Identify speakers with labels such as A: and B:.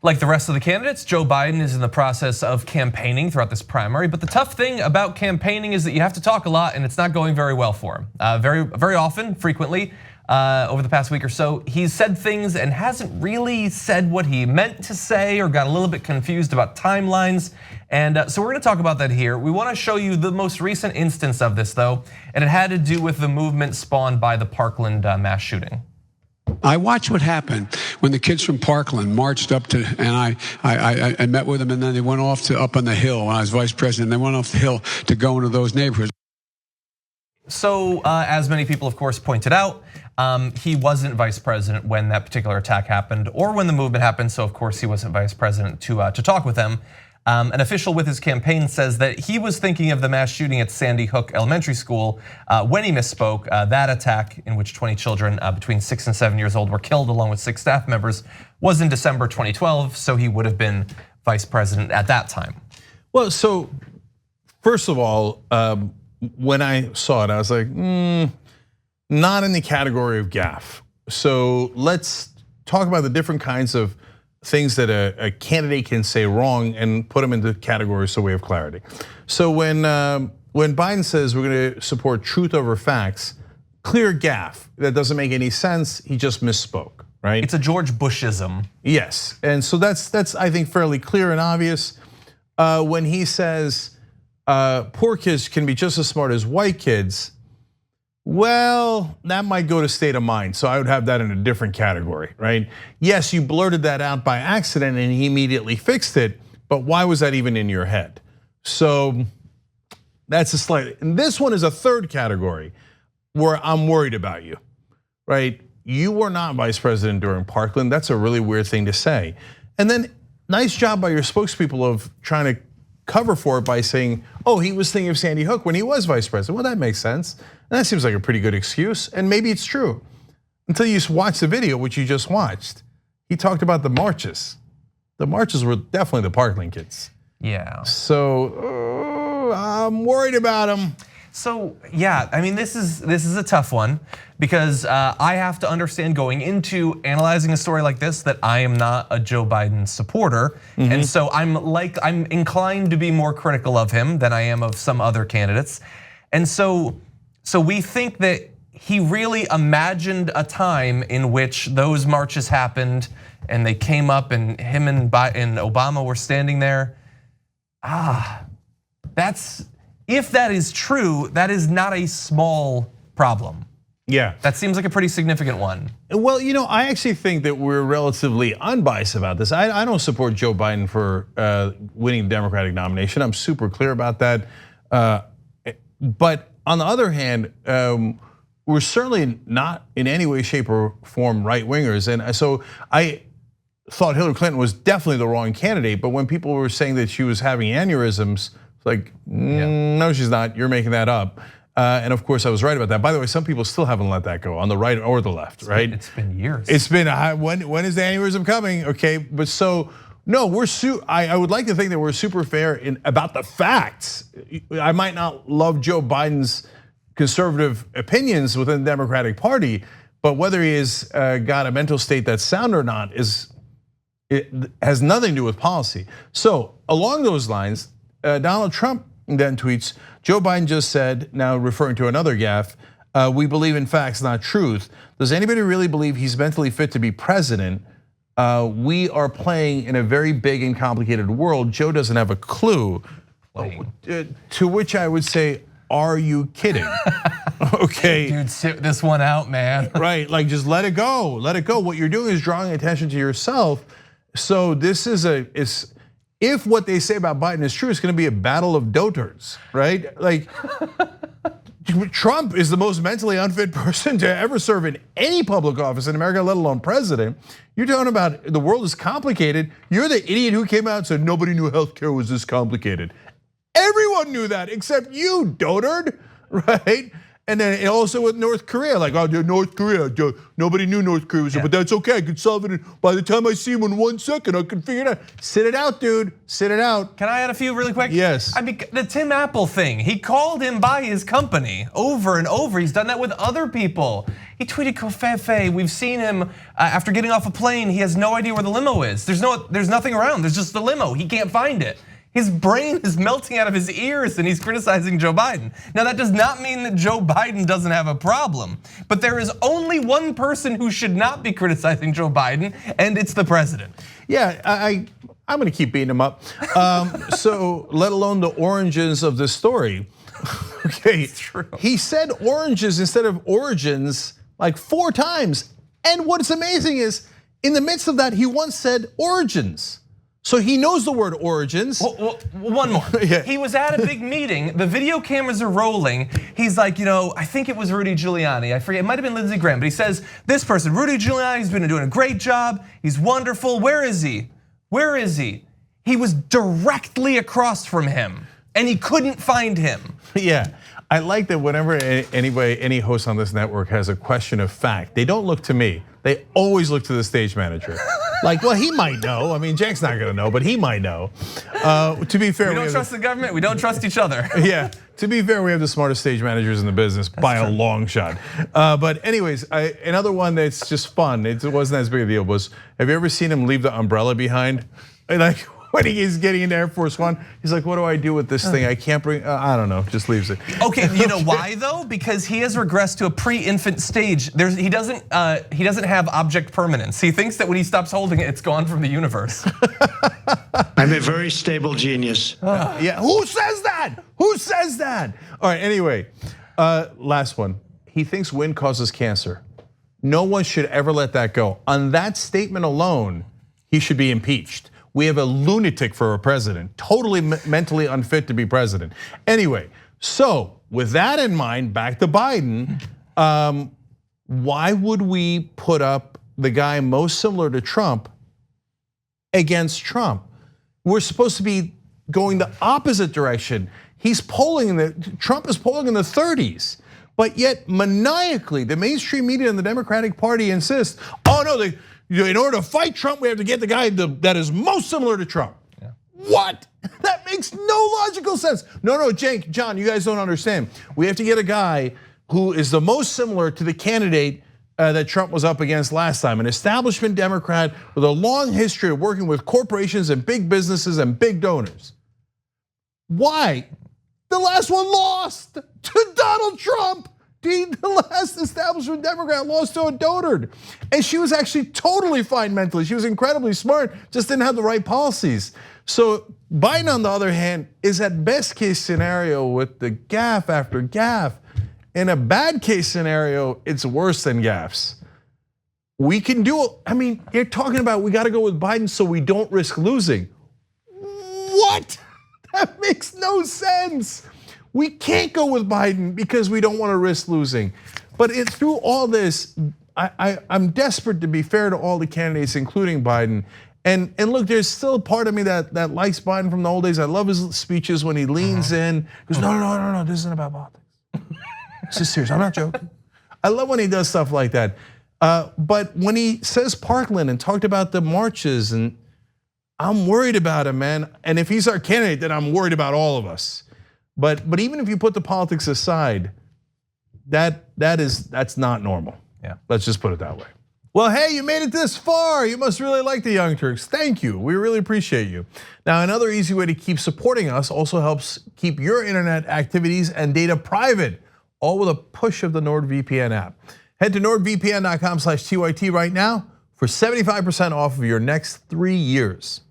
A: Like the rest of the candidates, Joe Biden is in the process of campaigning throughout this primary. But the tough thing about campaigning is that you have to talk a lot, and it's not going very well for him. Very often, frequently, over the past week or so, he's said things and hasn't really said what he meant to say, or got a little bit confused about timelines. And so we're gonna talk about that here. We wanna show you the most recent instance of this though, and it had to do with the movement spawned by the Parkland mass shooting.
B: I watched what happened when the kids from Parkland marched up to, and I met with them, and then they went off to up on the hill when I was vice president. They went off the hill to go into those neighborhoods.
A: So as many people of course pointed out, he wasn't vice president when that particular attack happened or when the movement happened. So of course he wasn't vice president to talk with them. An official with his campaign says that he was thinking of the mass shooting at Sandy Hook Elementary School when he misspoke. That attack, in which 20 children between 6 and 7 years old were killed along with 6 staff members, was in December 2012, so he would have been vice president at that time.
C: Well, so first of all, when I saw it, I was like, not in the category of gaffe. So let's talk about the different kinds of things that a candidate can say wrong and put them into categories so we have clarity. So when Biden says we're going to support truth over facts, clear gaffe, that doesn't make any sense. He just misspoke, right?
A: It's a George Bushism.
C: Yes, and so that's I think fairly clear and obvious. When he says poor kids can be just as smart as white kids, well, that might go to state of mind. So I would have that in a different category, right? Yes, you blurted that out by accident and he immediately fixed it, but why was that even in your head? So that's a slight, and this one is a third category where I'm worried about you, right? You were not vice president during Parkland. That's a really weird thing to say. And then nice job by your spokespeople of trying to cover for it by saying, oh, he was thinking of Sandy Hook when he was vice president. Well, that makes sense. And that seems like a pretty good excuse, and maybe it's true. Until you watch the video, which you just watched. He talked about the marches. The marches were definitely the Parkland kids.
A: Yeah.
C: So I'm worried about him.
A: So yeah, I mean this is a tough one because I have to understand going into analyzing a story like this that I am not a Joe Biden supporter, and so I'm inclined to be more critical of him than I am of some other candidates, and so we think that he really imagined a time in which those marches happened and they came up and him and Obama were standing there. If that is true, that is not a small problem.
C: Yeah.
A: That seems like a pretty significant one.
C: Well, I actually think that we're relatively unbiased about this. I don't support Joe Biden for winning the Democratic nomination. I'm super clear about that. But on the other hand, we're certainly not in any way, shape, or form right-wingers. And so I thought Hillary Clinton was definitely the wrong candidate, but when people were saying that she was having aneurysms, it's like, no, she's not, you're making that up. And of course I was right about that. By the way, some people still haven't let that go on the right or the left, right?
A: It's been years.
C: It's been, when is the aneurysm coming? Okay, but so, no, I would like to think that we're super fair about the facts. I might not love Joe Biden's conservative opinions within the Democratic Party, but whether he has got a mental state that's sound or not it has nothing to do with policy. So along those lines, Donald Trump then tweets, Joe Biden just said, now referring to another gaffe, we believe in facts, not truth. Does anybody really believe he's mentally fit to be president? We are playing in a very big and complicated world. Joe doesn't have a clue. To which I would say, are you kidding? Okay.
A: Dude, sit this one out, man.
C: Right, like just let it go, let it go. What you're doing is drawing attention to yourself. So this is if what they say about Biden is true, it's gonna be a battle of dotards, right? Like Trump is the most mentally unfit person to ever serve in any public office in America, let alone president. You're talking about the world is complicated. You're the idiot who came out and said nobody knew healthcare was this complicated. Everyone knew that except you, dotard, right? And then also with North Korea, like, oh, North Korea, nobody knew North Korea was, but that's okay, I can solve it. By the time I see him in 1 second, I can figure it out. Sit it out, dude, sit it out.
A: Can I add a few really quick?
C: Yes.
A: I mean, the Tim Apple thing, he called him by his company over and over. He's done that with other people. He tweeted covfefe. We've seen him after getting off a plane. He has no idea where the limo is. There's nothing around. There's just the limo. He can't find it. His brain is melting out of his ears and he's criticizing Joe Biden. Now that does not mean that Joe Biden doesn't have a problem, but there is only one person who should not be criticizing Joe Biden, and it's the president.
C: Yeah, I'm gonna keep beating him up. So let alone the oranges of this story. Okay,
A: it's true.
C: He said oranges instead of origins like 4 times. And what's amazing is in the midst of that, he once said origins. So he knows the word origins.
A: Well, one more.
C: Yeah.
A: He was at a big meeting. The video cameras are rolling. He's like, I think it was Rudy Giuliani. I forget, it might have been Lindsey Graham, but he says, this person, Rudy Giuliani's been doing a great job. He's wonderful. Where is he? Where is he? He was directly across from him and he couldn't find him.
C: Yeah, I like that whenever any host on this network has a question of fact, they don't look to me. They always look to the stage manager. Like, well, he might know. I mean, Cenk's not gonna know, but he might know. To be fair,
A: we don't trust the government. We don't trust each other.
C: Yeah, to be fair, we have the smartest stage managers in the business by a long shot. But anyways, another one that's just fun. It wasn't as big a deal. Was have you ever seen him leave the umbrella behind? And like when he's getting into Air Force One, he's like, "What do I do with this thing? I can't bring. I don't know. Just leaves it."
A: Okay, you know why though? Because he has regressed to a pre-infant stage. He doesn't have object permanence. He thinks that when he stops holding it, it's gone from the universe.
D: I'm a very stable genius.
C: Yeah, who says that? Who says that? All right, anyway, last one. He thinks wind causes cancer. No one should ever let that go. On that statement alone, he should be impeached. We have a lunatic for a president, totally mentally unfit to be president. Anyway, so with that in mind, back to Biden, why would we put up the guy most similar to Trump against Trump? We're supposed to be going the opposite direction. Trump is polling in the 30s, but yet maniacally, the mainstream media and the Democratic Party insist, oh no, in order to fight Trump, we have to get the guy that is most similar to Trump. Yeah. What? That makes no logical sense. No, Cenk, John, you guys don't understand. We have to get a guy who is the most similar to the candidate that Trump was up against last time, an establishment Democrat with a long history of working with corporations and big businesses and big donors. Why? The last one lost to Donald Trump. The last establishment Democrat lost to a dotard. And she was actually totally fine mentally. She was incredibly smart, just didn't have the right policies. So Biden, on the other hand, is at best case scenario with the gaffe after gaffe. In a bad case scenario, it's worse than gaffes. We can do it. I mean, you're talking about we gotta go with Biden so we don't risk losing. What? That makes no sense. We can't go with Biden because we don't want to risk losing. But through all this, I'm desperate to be fair to all the candidates, including Biden. And look, there's still a part of me that likes Biden from the old days. I love his speeches when he leans in, goes, no, this isn't about politics. This is serious, I'm not joking. I love when he does stuff like that. But when he says Parkland and talked about the marches, and I'm worried about him, man. And if he's our candidate, then I'm worried about all of us. But even if you put the politics aside, that's not normal.
A: Yeah.
C: Let's just put it that way. Well, hey, you made it this far. You must really like the Young Turks. Thank you. We really appreciate you. Now, another easy way to keep supporting us also helps keep your internet activities and data private, all with a push of the NordVPN app. Head to nordvpn.com/TYT right now for 75% off of your next 3 years.